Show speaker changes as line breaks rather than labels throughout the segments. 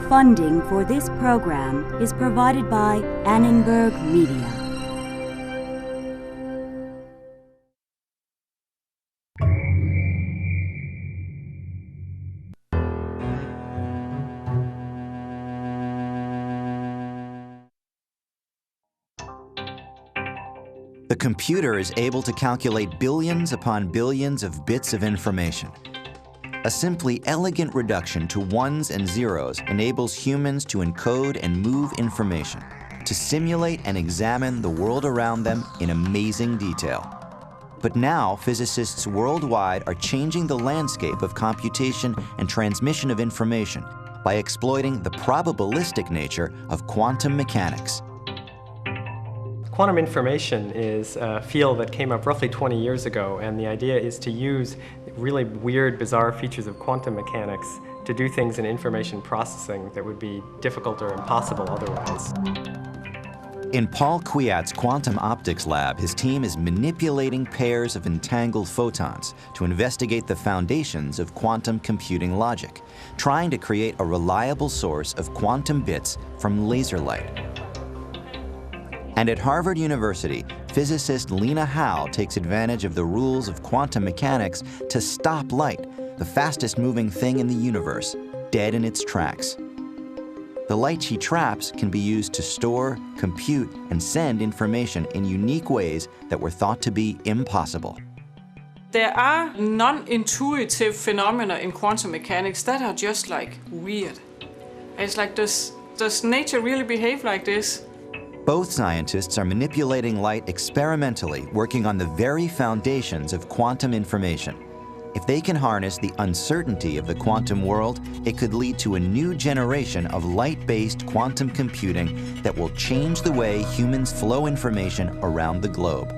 Funding for this program is provided by Annenberg Media.
The computer is able to calculate billions upon billions of bits of information. A simply elegant reduction to ones and zeros enables humans to encode and move information, to simulate and examine the world around them in amazing detail. But now, physicists worldwide are changing the landscape of computation and transmission of information by exploiting the probabilistic nature of quantum mechanics.
Quantum information is a field that came up roughly 20 years ago, and the idea is to use really weird, bizarre features of quantum mechanics to do things in information processing that would be difficult or impossible otherwise.
In Paul Kwiat's quantum optics lab, his team is manipulating pairs of entangled photons to investigate the foundations of quantum computing logic, trying to create a reliable source of quantum bits from laser light. And at Harvard University, physicist Lena Howe takes advantage of the rules of quantum mechanics to stop light, the fastest moving thing in the universe, dead in its tracks. The light she traps can be used to store, compute, and send information in unique ways that were thought to be impossible.
There are non-intuitive phenomena in quantum mechanics that are just like weird. It's like, does nature really behave like this?
Both scientists are manipulating light experimentally, working on the very foundations of quantum information. If they can harness the uncertainty of the quantum world, it could lead to a new generation of light-based quantum computing that will change the way humans flow information around the globe.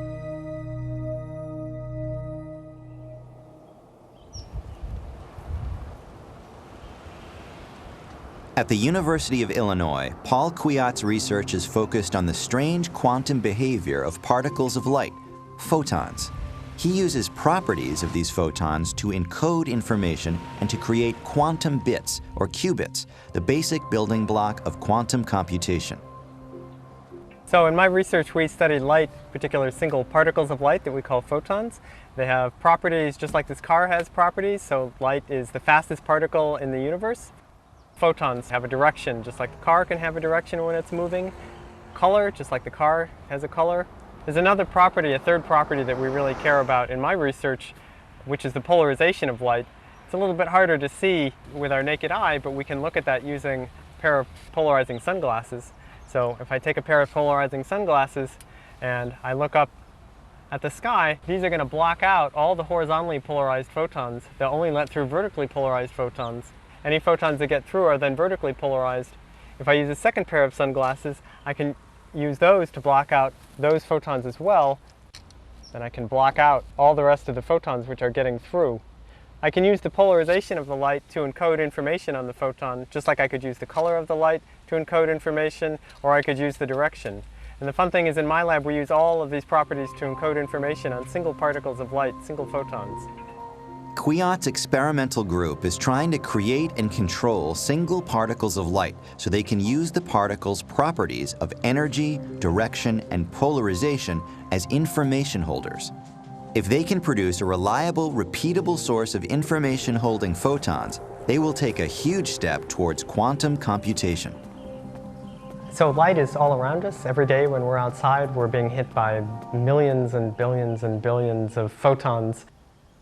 At the University of Illinois, Paul Kwiat's research is focused on the strange quantum behavior of particles of light, photons. He uses properties of these photons to encode information and to create quantum bits, or qubits, the basic building block of quantum computation.
So in my research, we studied light, particular single particles of light that we call photons. They have properties just like this car has properties, so light is the fastest particle in the universe. Photons have a direction, just like the car can have a direction when it's moving. Color, just like the car has a color. There's another property, a third property that we really care about in my research, which is the polarization of light. It's a little bit harder to see with our naked eye, but we can look at that using a pair of polarizing sunglasses. So if I take a pair of polarizing sunglasses and I look up at the sky, these are going to block out all the horizontally polarized photons. They'll only let through vertically polarized photons. Any photons that get through are then vertically polarized. If I use a second pair of sunglasses, I can use those to block out those photons as well. Then I can block out all the rest of the photons which are getting through. I can use the polarization of the light to encode information on the photon, just like I could use the color of the light to encode information, or I could use the direction. And the fun thing is in my lab we use all of these properties to encode information on single particles of light, single photons.
Kwiat's experimental group is trying to create and control single particles of light so they can use the particles' properties of energy, direction, and polarization as information holders. If they can produce a reliable, repeatable source of information holding photons, they will take a huge step towards quantum computation.
So light is all around us. Every day when we're outside, we're being hit by millions and billions of photons.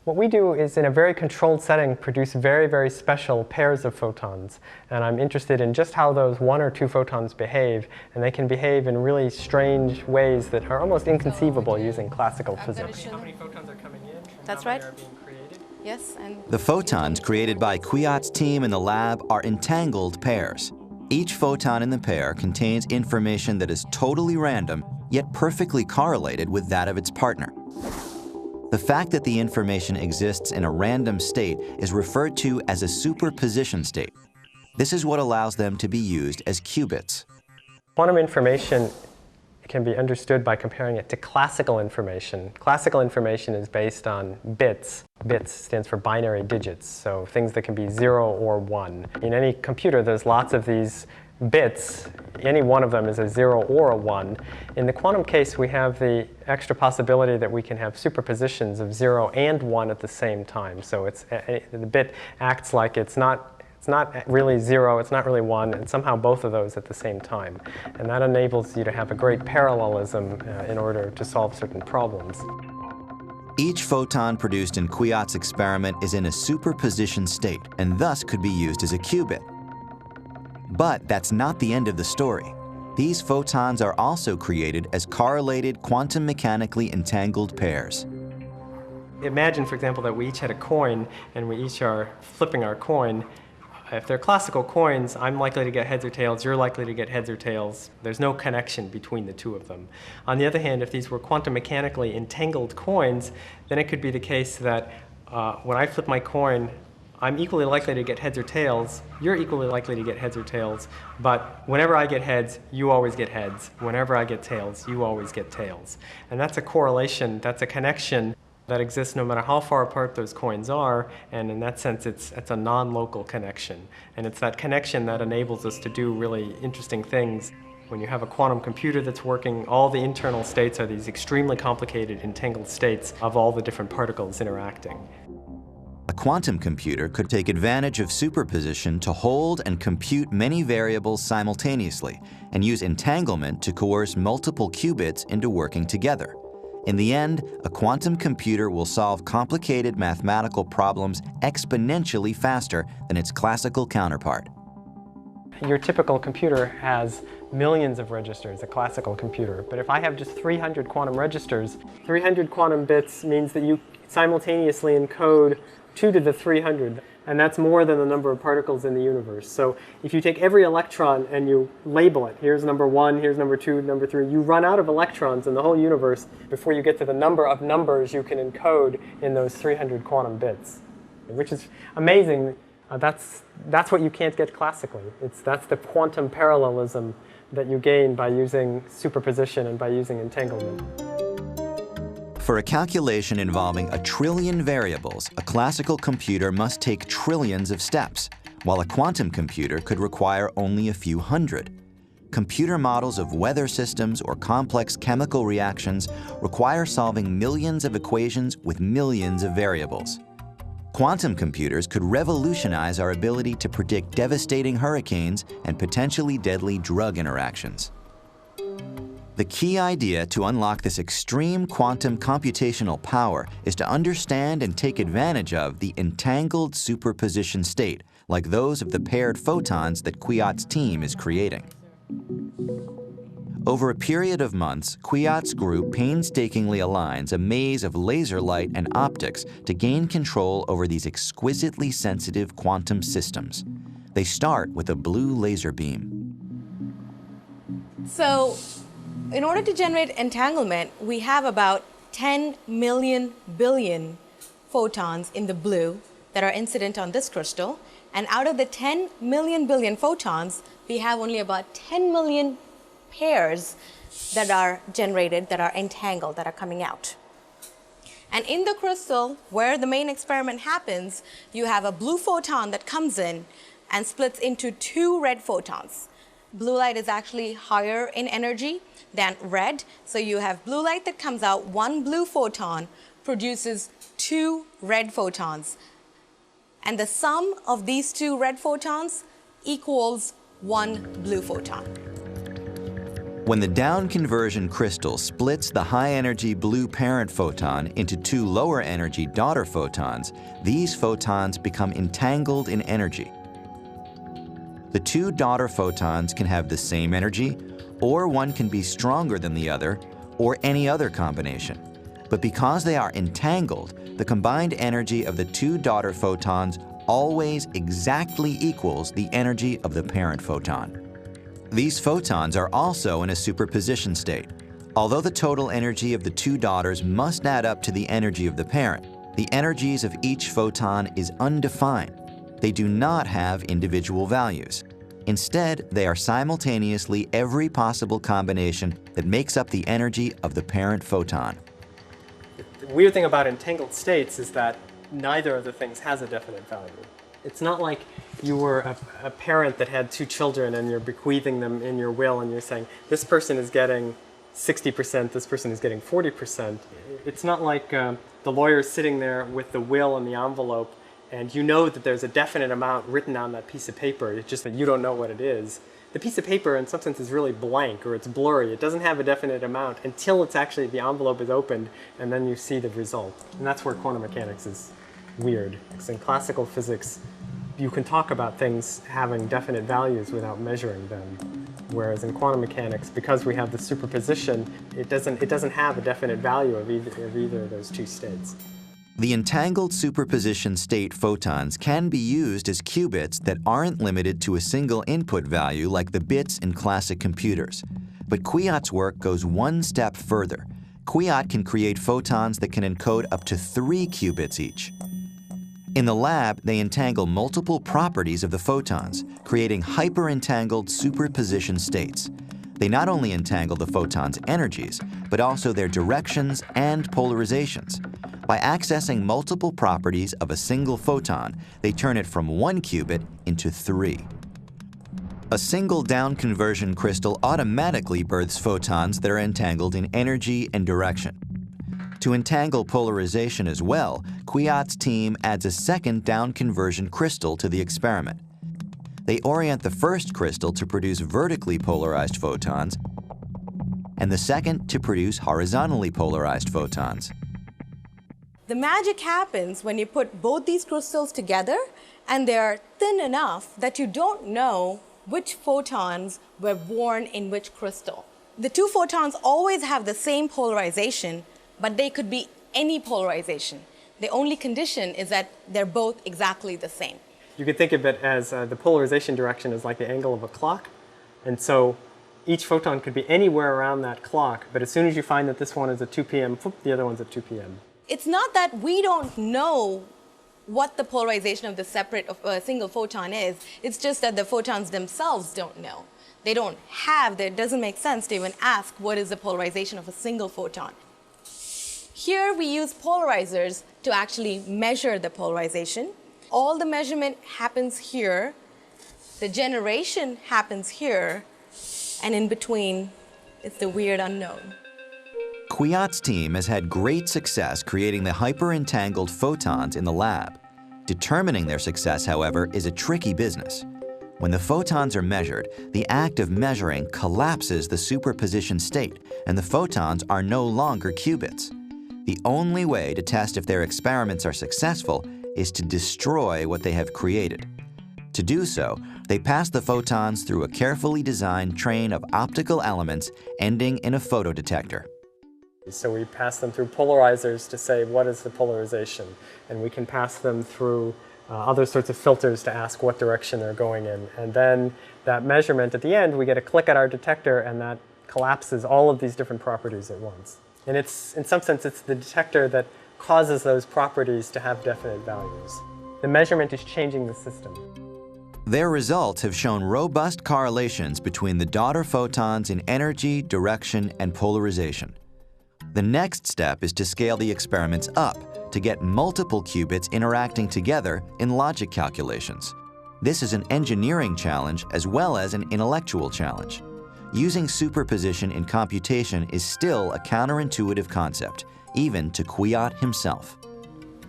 What we do is, in a very controlled setting, produce very, very special pairs of photons. And I'm interested in just how those one or two photons behave. And they can behave in really strange ways that are almost inconceivable using classical physics. How many photons are coming in?
That's right. Yes.
The photons created by Kwiat's team in the lab are entangled pairs. Each photon in the pair contains information that is totally random, yet perfectly correlated with that of its partner. The fact that the information exists in a random state is referred to as a superposition state. This is what allows them to be used as qubits.
Quantum information can be understood by comparing it to classical information. Classical information is based on bits. Bits stands for binary digits, so things that can be 0 or 1. In any computer, there's lots of these bits. Any one of them is a 0 or a 1. In the quantum case, we have the extra possibility that we can have superpositions of 0 and 1 at the same time. So the bit acts like it's not really 0, it's not really 1, and somehow both of those at the same time. And that enables you to have a great parallelism in order to solve certain problems.
Each photon produced in Kwiat's experiment is in a superposition state, and thus could be used as a qubit. But that's not the end of the story. These photons are also created as correlated quantum mechanically entangled pairs.
Imagine, for example, that we each had a coin, and we each are flipping our coin. If they're classical coins, I'm likely to get heads or tails, you're likely to get heads or tails. There's no connection between the two of them. On the other hand, if these were quantum mechanically entangled coins, then it could be the case that when I flip my coin, I'm equally likely to get heads or tails, you're equally likely to get heads or tails, but whenever I get heads, you always get heads. Whenever I get tails, you always get tails. And that's a correlation, that's a connection that exists no matter how far apart those coins are, and in that sense it's a non-local connection. And it's that connection that enables us to do really interesting things. When you have a quantum computer that's working, all the internal states are these extremely complicated entangled states of all the different particles interacting.
A quantum computer could take advantage of superposition to hold and compute many variables simultaneously, and use entanglement to coerce multiple qubits into working together. In the end, a quantum computer will solve complicated mathematical problems exponentially faster than its classical counterpart.
Your typical computer has millions of registers, a classical computer. But if I have just 300 quantum registers, 300 quantum bits means that you simultaneously encode 2 to the 300. And that's more than the number of particles in the universe. So if you take every electron and you label it, here's number 1, here's number 2, number 3, you run out of electrons in the whole universe before you get to the number of numbers you can encode in those 300 quantum bits, which is amazing. That's what you can't get classically. That's the quantum parallelism that you gain by using superposition and by using entanglement.
For a calculation involving 1 trillion variables, a classical computer must take trillions of steps, while a quantum computer could require only a few hundred. Computer models of weather systems or complex chemical reactions require solving millions of equations with millions of variables. Quantum computers could revolutionize our ability to predict devastating hurricanes and potentially deadly drug interactions. The key idea to unlock this extreme quantum computational power is to understand and take advantage of the entangled superposition state, like those of the paired photons that Kwiat's team is creating. Over a period of months, Kwiat's group painstakingly aligns a maze of laser light and optics to gain control over these exquisitely sensitive quantum systems. They start with a blue laser beam.
So, in order to generate entanglement, we have about 10 million billion photons in the blue that are incident on this crystal. And out of the 10 million billion photons, we have only about 10 million pairs that are generated, that are entangled, that are coming out. And in the crystal, where the main experiment happens, you have a blue photon that comes in and splits into 2 red photons. Blue light is actually higher in energy than red, so you have blue light that comes out, 1 blue photon produces 2 red photons. And the sum of these 2 red photons equals 1 blue photon.
When the down conversion crystal splits the high-energy blue parent photon into 2 lower-energy daughter photons, these photons become entangled in energy. The 2 daughter photons can have the same energy, or one can be stronger than the other, or any other combination. But because they are entangled, the combined energy of the 2 daughter photons always exactly equals the energy of the parent photon. These photons are also in a superposition state. Although the total energy of the 2 daughters must add up to the energy of the parent, the energies of each photon is undefined. They do not have individual values. Instead, they are simultaneously every possible combination that makes up the energy of the parent photon.
The weird thing about entangled states is that neither of the things has a definite value. It's not like you were a parent that had two children and you're bequeathing them in your will and you're saying, this person is getting 60%, this person is getting 40%. It's not like the lawyer is sitting there with the will and the envelope and you know that there's a definite amount written on that piece of paper. It's just that you don't know what it is. The piece of paper in some sense is really blank or it's blurry. It doesn't have a definite amount until it's actually, the envelope is opened and then you see the result. And that's where quantum mechanics is weird. Because in classical physics, you can talk about things having definite values without measuring them. Whereas in quantum mechanics, because we have the superposition, it doesn't have a definite value of either of those two states.
The entangled superposition state photons can be used as qubits that aren't limited to a single input value like the bits in classic computers. But Kwiat's work goes one step further. Kwiat can create photons that can encode up to 3 qubits each. In the lab, they entangle multiple properties of the photons, creating hyper-entangled superposition states. They not only entangle the photons' energies, but also their directions and polarizations. By accessing multiple properties of a single photon, they turn it from 1 qubit into 3. A single down conversion crystal automatically births photons that are entangled in energy and direction. To entangle polarization as well, Kwiat's team adds a second down conversion crystal to the experiment. They orient the first crystal to produce vertically polarized photons, and the second to produce horizontally polarized photons.
The magic happens when you put both these crystals together and they're thin enough that you don't know which photons were born in which crystal. The two photons always have the same polarization, but they could be any polarization. The only condition is that they're both exactly the same.
You could think of it as the polarization direction is like the angle of a clock. And so each photon could be anywhere around that clock, but as soon as you find that this one is at 2 p.m., the other one's at 2 p.m.
It's not that we don't know what the polarization of the single photon is. It's just that the photons themselves don't know. They don't have, it doesn't make sense to even ask what is the polarization of a single photon. Here we use polarizers to actually measure the polarization. All the measurement happens here, the generation happens here, and in between, it's the weird unknown.
Kwiat's team has had great success creating the hyper-entangled photons in the lab. Determining their success, however, is a tricky business. When the photons are measured, the act of measuring collapses the superposition state, and the photons are no longer qubits. The only way to test if their experiments are successful is to destroy what they have created. To do so, they pass the photons through a carefully designed train of optical elements ending in a photodetector.
So we pass them through polarizers to say what is the polarization, and we can pass them through other sorts of filters to ask what direction they're going in. And then that measurement at the end, we get a click at our detector and that collapses all of these different properties at once. And it's, in some sense, it's the detector that causes those properties to have definite values. The measurement is changing the system.
Their results have shown robust correlations between the daughter photons in energy, direction, and polarization. The next step is to scale the experiments up to get multiple qubits interacting together in logic calculations. This is an engineering challenge as well as an intellectual challenge. Using superposition in computation is still a counterintuitive concept, even to Kwiat himself.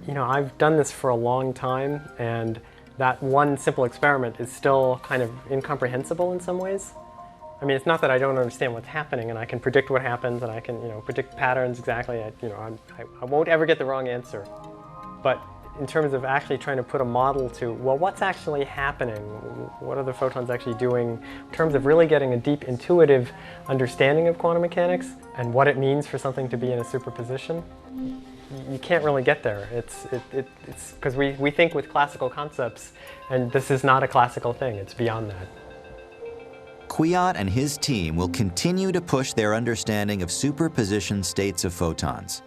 You know, I've done this for a long time, and that one simple experiment is still kind of incomprehensible in some ways. I mean, it's not that I don't understand what's happening, and I can predict what happens, and I can, predict patterns exactly. I won't ever get the wrong answer. But in terms of actually trying to put a model to, well, what's actually happening? What are the photons actually doing? In terms of really getting a deep intuitive understanding of quantum mechanics and what it means for something to be in a superposition, you can't really get there. It's because we think with classical concepts, and this is not a classical thing. It's beyond that.
Kwiat and his team will continue to push their understanding of superposition states of photons.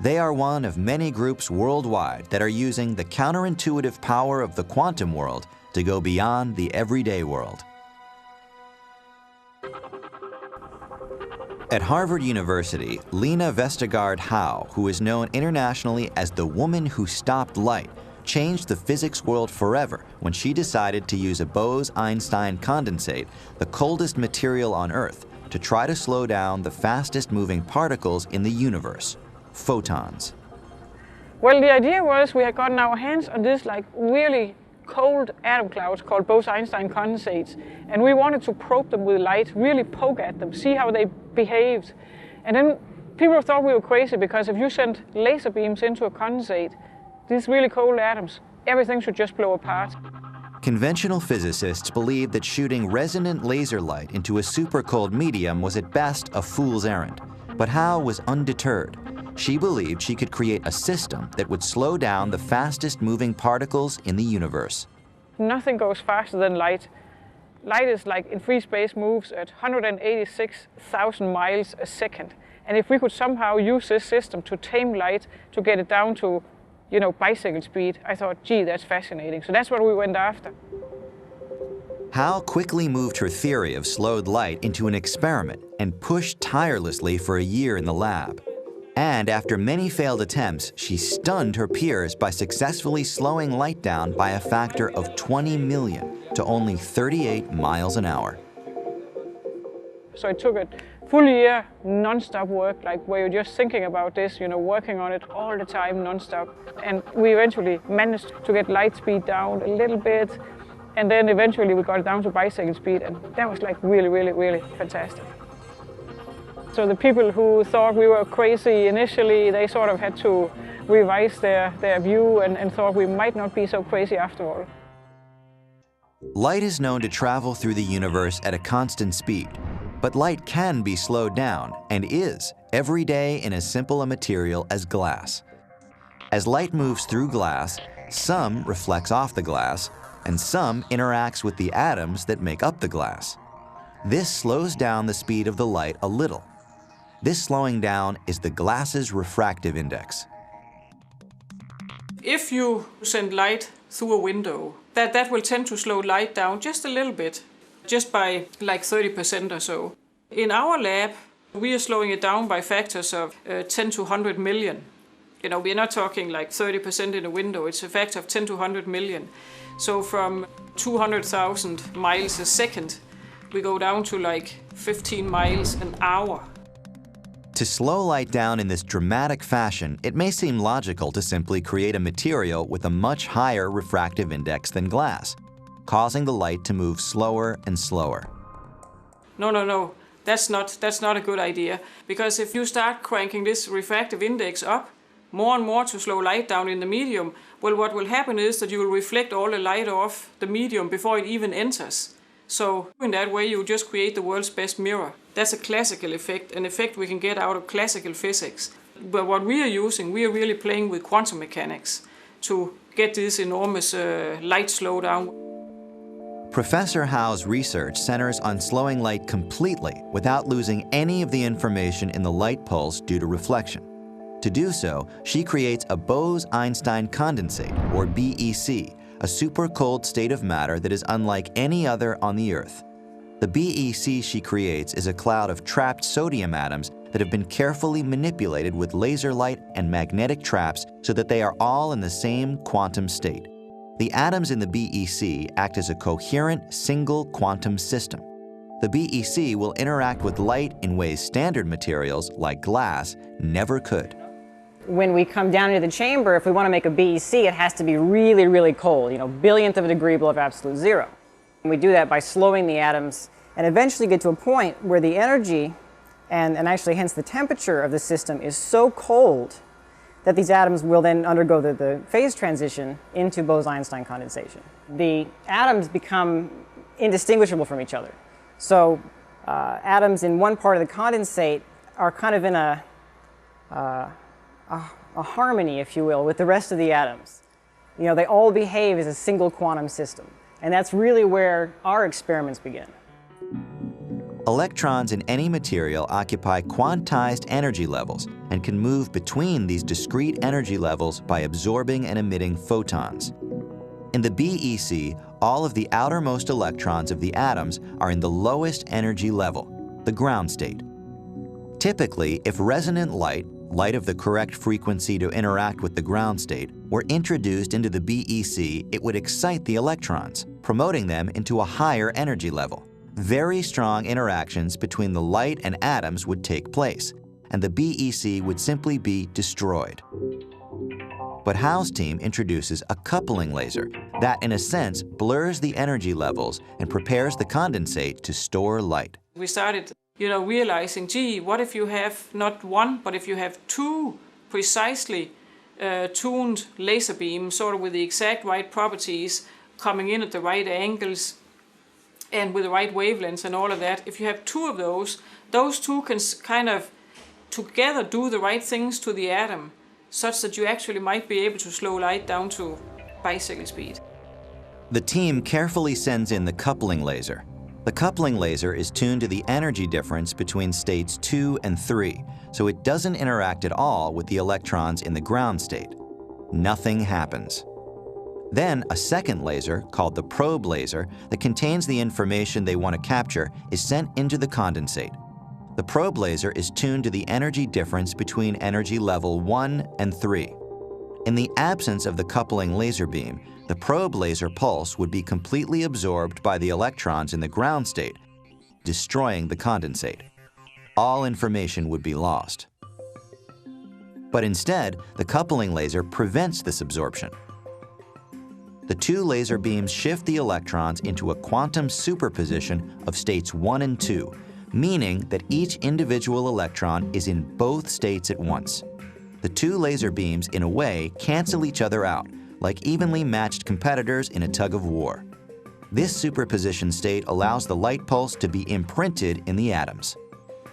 They are one of many groups worldwide that are using the counterintuitive power of the quantum world to go beyond the everyday world. At Harvard University, Lena Vestergaard Howe, who is known internationally as the woman who stopped light, changed the physics world forever when she decided to use a Bose-Einstein condensate, the coldest material on Earth, to try to slow down the fastest moving particles in the universe, photons.
Well, the idea was we had gotten our hands on this really cold atom clouds called Bose-Einstein condensates, and we wanted to probe them with light, really poke at them, see how they behaved. And then people thought we were crazy because if you sent laser beams into a condensate, these really cold atoms, everything should just blow apart.
Conventional physicists believed that shooting resonant laser light into a super-cold medium was at best a fool's errand. But Howe was undeterred. She believed she could create a system that would slow down the fastest moving particles in the universe.
Nothing goes faster than light. Light is in free space moves at 186,000 miles a second. And if we could somehow use this system to tame light, to get it down to, bicycle speed, I thought, gee, that's fascinating. So that's what we went after.
Howe quickly moved her theory of slowed light into an experiment and pushed tirelessly for a year in the lab. And after many failed attempts, she stunned her peers by successfully slowing light down by a factor of 20 million to only 38 miles an hour.
So it took a full year, non-stop work, where you're just thinking about this, working on it all the time, non-stop. And we eventually managed to get light speed down a little bit. And then eventually we got it down to bicycle speed, and that was really, really, really fantastic. So the people who thought we were crazy initially, they sort of had to revise their view and thought we might not be so crazy after all.
Light is known to travel through the universe at a constant speed, but light can be slowed down and is every day in as simple a material as glass. As light moves through glass, some reflects off the glass and some interacts with the atoms that make up the glass. This slows down the speed of the light a little. This slowing down is the glass's refractive index.
If you send light through a window, that will tend to slow light down just a little bit, just by 30% or so. In our lab, we are slowing it down by factors of 10 to 100 million. We're not talking 30% in a window, it's a factor of 10 to 100 million. So from 200,000 miles a second, we go down to 15 miles an hour.
To slow light down in this dramatic fashion, it may seem logical to simply create a material with a much higher refractive index than glass, causing the light to move slower and slower.
No. That's not a good idea. Because if you start cranking this refractive index up more and more to slow light down in the medium, well, what will happen is that you will reflect all the light off the medium before it even enters. So in that way, you just create the world's best mirror. That's a classical effect, an effect we can get out of classical physics. But what we are using, we are really playing with quantum mechanics to get this enormous light slowdown.
Professor Howe's research centers on slowing light completely without losing any of the information in the light pulse due to reflection. To do so, she creates a Bose-Einstein condensate, or BEC, a super-cold state of matter that is unlike any other on the Earth. The BEC she creates is a cloud of trapped sodium atoms that have been carefully manipulated with laser light and magnetic traps so that they are all in the same quantum state. The atoms in the BEC act as a coherent, single quantum system. The BEC will interact with light in ways standard materials, like glass, never could.
When we come down into the chamber, if we want to make a BEC, it has to be really, really cold, billionth of a degree below absolute zero. And we do that by slowing the atoms and eventually get to a point where the energy and actually hence the temperature of the system is so cold that these atoms will then undergo the phase transition into Bose-Einstein condensation. The atoms become indistinguishable from each other. So atoms in one part of the condensate are kind of in a harmony, if you will, with the rest of the atoms. They all behave as a single quantum system. And that's really where our experiments begin.
Electrons in any material occupy quantized energy levels and can move between these discrete energy levels by absorbing and emitting photons. In the BEC, all of the outermost electrons of the atoms are in the lowest energy level, the ground state. Typically, if resonant light, light of the correct frequency to interact with the ground state, were introduced into the BEC, it would excite the electrons, promoting them into a higher energy level. Very strong interactions between the light and atoms would take place, and the BEC would simply be destroyed. But Howe's team introduces a coupling laser that, in a sense, blurs the energy levels and prepares the condensate to store light.
We started, realizing, gee, what if you have not one, but if you have two precisely tuned laser beams, sort of with the exact right properties, coming in at the right angles, and with the right wavelengths and all of that. If you have two of those two can kind of together do the right things to the atom, such that you actually might be able to slow light down to bicycle speed.
The team carefully sends in the coupling laser. The coupling laser is tuned to the energy difference between states 2 and 3, so it doesn't interact at all with the electrons in the ground state. Nothing happens. Then a second laser, called the probe laser, that contains the information they want to capture, is sent into the condensate. The probe laser is tuned to the energy difference between energy level 1 and 3. In the absence of the coupling laser beam, the probe laser pulse would be completely absorbed by the electrons in the ground state, destroying the condensate. All information would be lost. But instead, the coupling laser prevents this absorption. The two laser beams shift the electrons into a quantum superposition of states 1 and 2, meaning that each individual electron is in both states at once. The two laser beams, in a way, cancel each other out, like evenly matched competitors in a tug of war. This superposition state allows the light pulse to be imprinted in the atoms.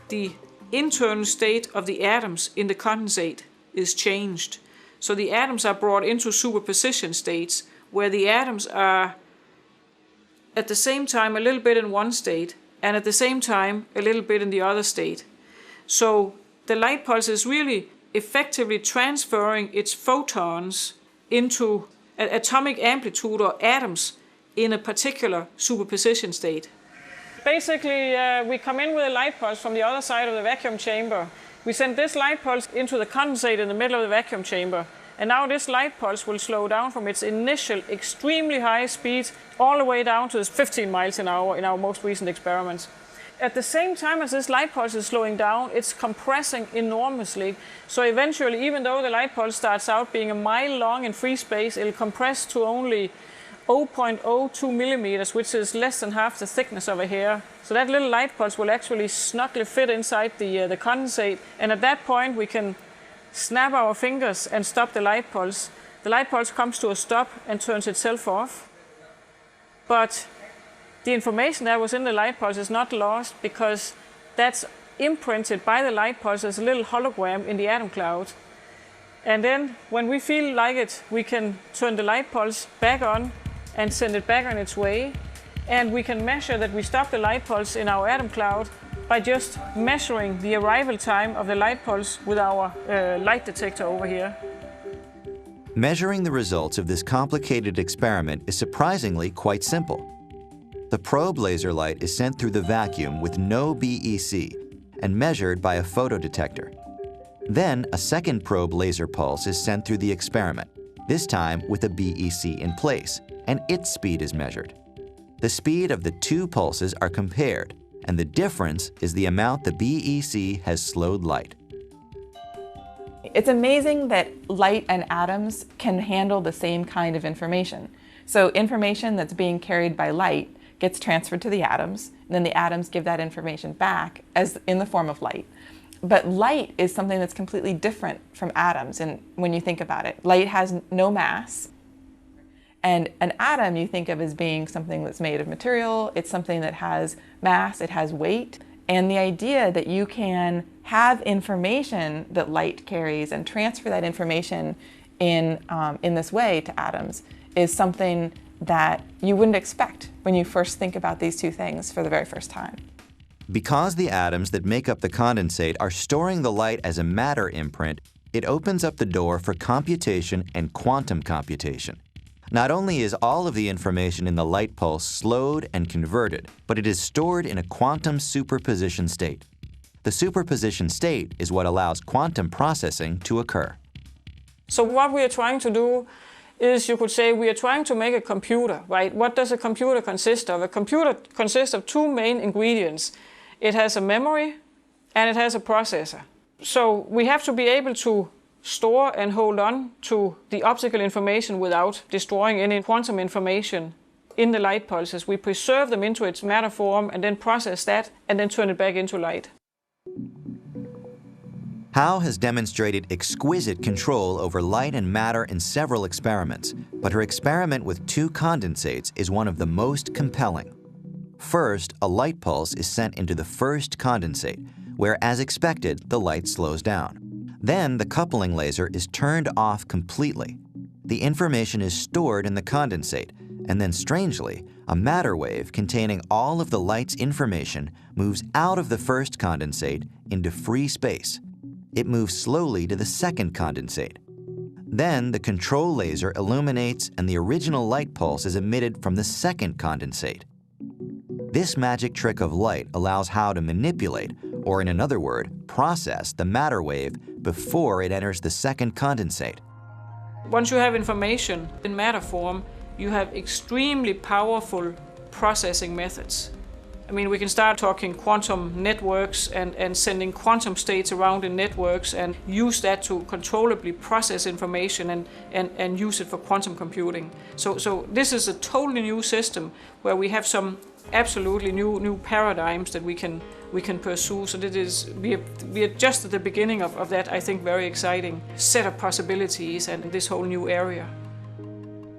The internal state of the atoms in the condensate is changed. So the atoms are brought into superposition states, where the atoms are at the same time a little bit in one state and at the same time a little bit in the other state. So the light pulse is really effectively transferring its photons into atomic amplitude or atoms in a particular superposition state. Basically, we come in with a light pulse from the other side of the vacuum chamber. We send this light pulse into the condensate in the middle of the vacuum chamber. And now this light pulse will slow down from its initial extremely high speed all the way down to 15 miles an hour in our most recent experiments. At the same time as this light pulse is slowing down, it's compressing enormously. So eventually, even though the light pulse starts out being a mile long in free space, it'll compress to only 0.02 millimeters, which is less than half the thickness of a hair. So that little light pulse will actually snugly fit inside the condensate. And at that point, we can snap our fingers and stop the light pulse. The light pulse comes to a stop and turns itself off. But the information that was in the light pulse is not lost, because that's imprinted by the light pulse as a little hologram in the atom cloud. And then when we feel like it, we can turn the light pulse back on and send it back on its way. And we can measure that we stop the light pulse in our atom cloud by just measuring the arrival time of the light pulse with our light detector over here.
Measuring the results of this complicated experiment is surprisingly quite simple. The probe laser light is sent through the vacuum with no BEC and measured by a photodetector. Then a second probe laser pulse is sent through the experiment, this time with a BEC in place, and its speed is measured. The speed of the two pulses are compared, and the difference is the amount the BEC has slowed light.
It's amazing that light and atoms can handle the same kind of information. So information that's being carried by light gets transferred to the atoms, and then the atoms give that information back as in the form of light. But light is something that's completely different from atoms, and when you think about it, light has no mass. And an atom you think of as being something that's made of material, it's something that has mass, it has weight. And the idea that you can have information that light carries and transfer that information in this way to atoms is something that you wouldn't expect when you first think about these two things for the very first time.
Because the atoms that make up the condensate are storing the light as a matter imprint, it opens up the door for computation and quantum computation. Not only is all of the information in the light pulse slowed and converted, but it is stored in a quantum superposition state. The superposition state is what allows quantum processing to occur.
So what we are trying to do is, you could say, we are trying to make a computer, right? What does a computer consist of? A computer consists of two main ingredients. It has a memory and it has a processor. So we have to be able to store and hold on to the optical information without destroying any quantum information in the light pulses. We preserve them into its matter form and then process that and then turn it back into light.
Howe has demonstrated exquisite control over light and matter in several experiments, but her experiment with two condensates is one of the most compelling. First, a light pulse is sent into the first condensate, where, as expected, the light slows down. Then the coupling laser is turned off completely. The information is stored in the condensate, and then strangely, a matter wave containing all of the light's information moves out of the first condensate into free space. It moves slowly to the second condensate. Then the control laser illuminates and the original light pulse is emitted from the second condensate. This magic trick of light allows Howe to manipulate, or in another word, process the matter wave before it enters the second condensate.
Once you have information in matter form, you have extremely powerful processing methods. I mean, we can start talking quantum networks and sending quantum states around in networks and use that to controllably process information and use it for quantum computing. So this is a totally new system where we have some absolutely new paradigms that we can pursue. So we are just at the beginning of that, I think, very exciting set of possibilities and this whole new area.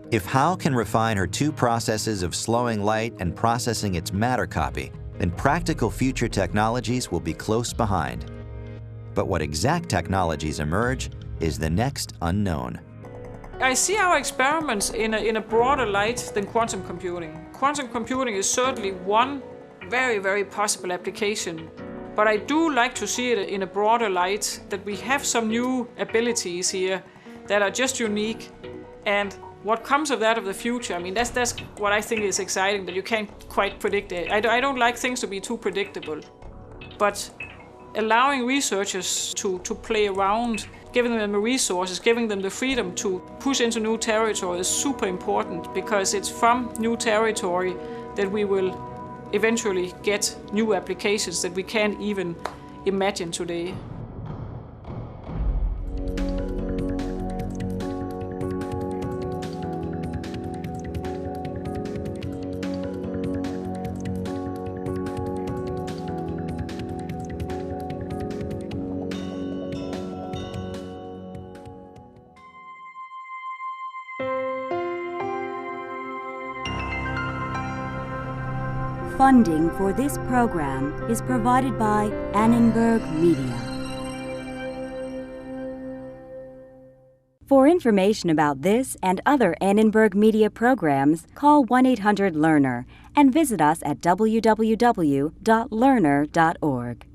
If Howe can refine her two processes of slowing light and processing its matter copy, then practical future technologies will be close behind. But what exact technologies emerge is the next unknown.
I see our experiments in a broader light than quantum computing. Quantum computing is certainly one very, very possible application. But I do like to see it in a broader light, that we have some new abilities here that are just unique. And what comes of that of the future, I mean, that's what I think is exciting, but you can't quite predict it. I don't like things to be too predictable. But allowing researchers to play around, giving them the resources, giving them the freedom to push into new territory is super important, because it's from new territory that we will eventually get new applications that we can't even imagine today.
Funding for this program is provided by Annenberg Media. For information about this and other Annenberg Media programs, call 1-800-LEARNER and visit us at www.learner.org.